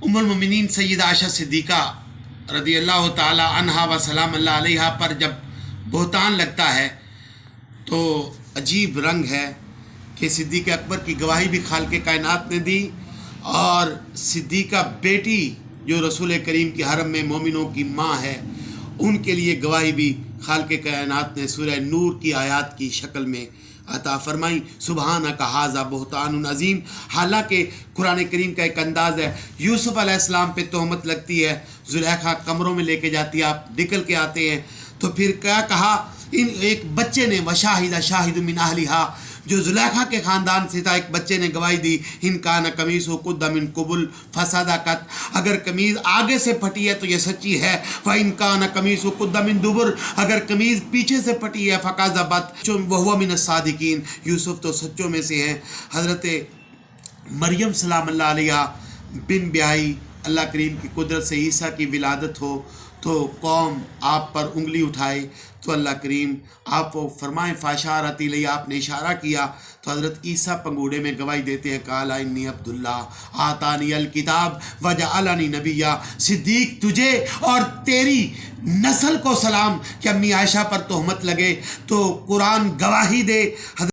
ام المؤمنین سیدہ عائشہ صدیقہ رضی اللہ تعالی عنہا و سلام اللہ علیہا پر جب بہتان لگتا ہے تو عجیب رنگ ہے کہ صدیق اکبر کی گواہی بھی خالق کائنات نے دی، اور صدیقہ بیٹی جو رسول کریم کے حرم میں مومنوں کی ماں ہے ان کے لیے گواہی بھی خالق کائنات نے سورہ نور کی آیات کی شکل میں عطا فرمائی۔ سبحانک ھذا بہتان عظیم۔ حالانکہ قرآن کریم کا ایک انداز ہے، یوسف علیہ السلام پہ تہمت لگتی ہے، زلیخا کمروں میں لے کے جاتی ہے، آپ نکل کے آتے ہیں تو پھر کیا کہا، ان ایک بچے نے وشاہد شاہد من اہلہا، جو زلیخا کے خاندان سے تھا، ایک بچے نے گواہی دی، ان کان قمیصہ قد من قبل فصدقت، اگر قمیض آگے سے پھٹی ہے تو یہ سچی ہے، وان کان قمیصہ قد من دبر، اگر قمیض پیچھے سے پھٹی ہے فکذبت وہو من الصادقین، یوسف تو سچوں میں سے ہیں۔ حضرت مریم سلام اللہ علیہا بن بیائی، اللہ کریم کی قدرت سے عیسیٰ کی ولادت ہو تو قوم آپ پر انگلی اٹھائے تو اللہ کریم آپ کو فرمائیں فاشارت الیہ، آپ نے اشارہ کیا تو حضرت عیسیٰ پنگوڑے میں گواہی دیتے ہیں، قال انی عبداللہ آتانی الکتاب وجعلنی نبیا۔ صدیق تجھے اور تیری نسل کو سلام کہ امی عائشہ پر تہمت لگے تو قرآن گواہی دے۔ حضرت